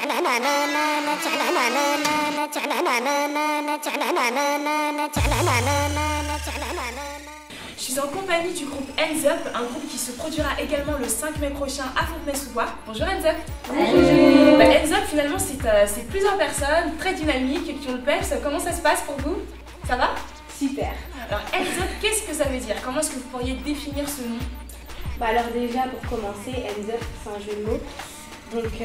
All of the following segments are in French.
Je suis en compagnie du groupe Hands Up, un groupe qui se produira également le 5 mai prochain à Fontenay-sous-Bois. Bonjour Hands Up. Bonjour. Hands Up, finalement, c'est plusieurs personnes très dynamiques qui ont le peps. Comment ça se passe pour vous? Ça va? Super. Alors Hands Up, qu'est-ce que ça veut dire? Comment est-ce que vous pourriez définir ce nom? Alors déjà, pour commencer, Hands Up, c'est un jeu de mots. Donc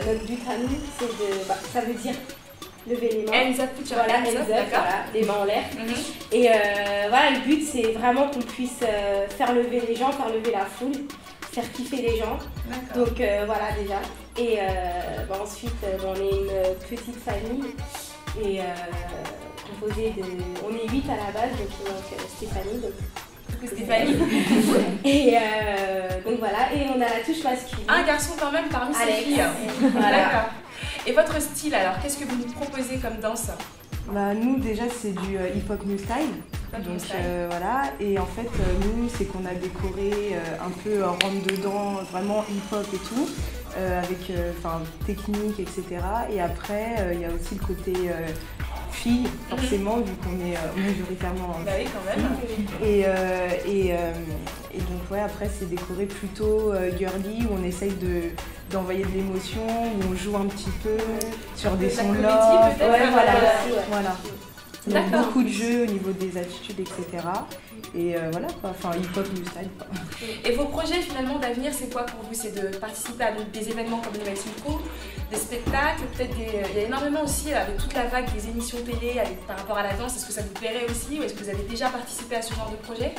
notre but à nous, c'est de... ça veut dire lever les mains. Hands Up, voilà, hands up, voilà, les mains en l'air. Et voilà, le but, c'est vraiment qu'on puisse faire lever les gens, faire lever la foule, faire kiffer les gens. Donc voilà déjà. Et ensuite, on est une petite famille et composée de... On est 8 à la base, donc Stéphanie. Stéphanie. Et donc voilà, et on a la touche masculine. Un garçon quand même parmi ces filles. Voilà. D'accord. Et votre style alors, qu'est-ce que vous nous proposez comme danse? Nous déjà c'est du hip-hop new style. Donc voilà, et en fait nous c'est qu'on a décoré un peu rentre dedans, vraiment hip-hop et tout, avec technique, etc. Et après il y a aussi le côté filles, forcément, vu qu'on est majoritairement oui, quand même. Et donc ouais, après c'est décoré plutôt girly, où on essaye d'envoyer de l'émotion, où on joue un petit peu sur des sons love. Voilà. Donc beaucoup de jeux au niveau des attitudes, etc. Et voilà quoi, hip-hop new style quoi. Et vos projets finalement d'avenir, c'est quoi pour vous? C'est de participer à des événements comme le Melting Crew, des spectacles, peut-être il y a énormément aussi avec toute la vague des émissions télé par rapport à la danse. Est-ce que ça vous plairait aussi ou est-ce que vous avez déjà participé à ce genre de projet?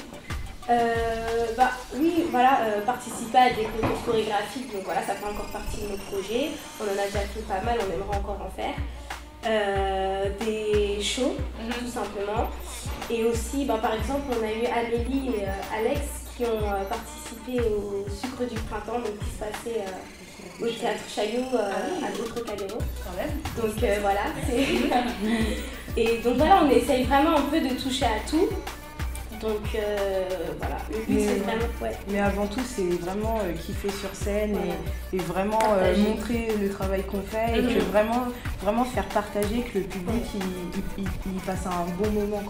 Oui, voilà, participer à des concours chorégraphiques, donc voilà, ça fait encore partie de nos projets. On en a déjà fait pas mal, on aimerait encore en faire. Des shows, tout simplement. Et aussi, par exemple, on a eu Amélie et Alex qui ont participé au Sucre du Printemps, donc qui se passait au Théâtre Chaillot à Trocadéro. Donc voilà, et donc voilà, on essaye vraiment un peu de toucher à tout. Donc voilà, le but c'est vraiment... Mais avant tout, c'est vraiment kiffer sur scène et vraiment montrer le travail qu'on fait et que vraiment faire partager, que le public il passe un bon moment,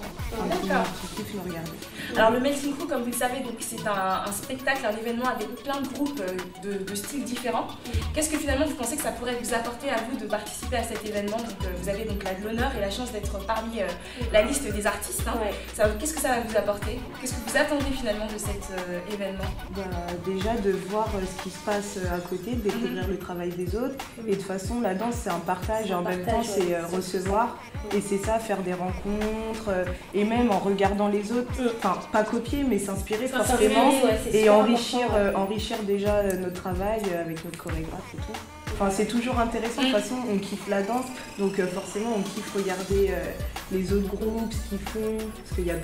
qu'il kiffe nous regarder. Alors le Melting Crew, comme vous le savez, c'est un spectacle, un événement avec plein de groupes de styles différents. Qu'est-ce que finalement vous pensez que ça pourrait vous apporter à vous de participer à cet événement? Vous avez donc l'honneur et la chance d'être parmi la liste des artistes. Qu'est-ce que ça va vous apporter? Qu'est-ce que vous attendez finalement de cet événement? Déjà de voir ce qui se passe à côté, de découvrir le travail des autres. Et de toute façon, la danse c'est un partage et en même temps c'est recevoir. Et c'est ça, faire des rencontres et même en regardant les autres, pas copier mais s'inspirer forcément et enrichir déjà notre travail avec notre chorégraphe et tout. C'est toujours intéressant, de toute façon on kiffe la danse, donc forcément on kiffe regarder les autres groupes, ce qu'ils font, parce qu'il y a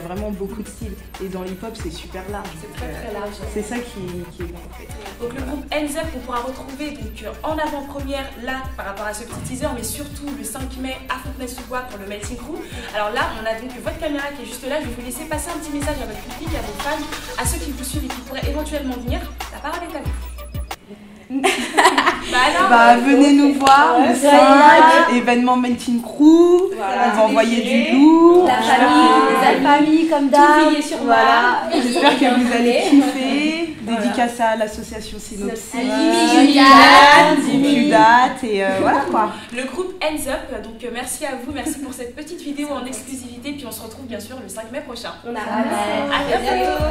vraiment beaucoup de styles. Et dans l'hip-hop c'est super large. C'est très large. C'est ça qui est bon en fait. Donc le groupe Hands Up, on pourra retrouver en avant-première là par rapport à ce petit teaser, mais surtout le 5 mai à Fontenay-sous-Bois pour le Melting Crew. Alors là on a donc votre caméra qui est juste là, je vais vous laisser passer un petit message à votre public, à vos fans, à ceux qui vous suivent et qui pourraient éventuellement venir. La parole est à vous. Venez nous voir le 5, événement Melting Crew, on va envoyer du lourd. La famille comme d'hab. J'espère que vous allez kiffer. Dédicace à l'association Synopsis, Qdate et voilà quoi. Le groupe Hands Up, donc merci à vous, merci pour cette petite vidéo en exclusivité, puis on se retrouve bien sûr le 5 mai prochain. On a hâte. À bientôt.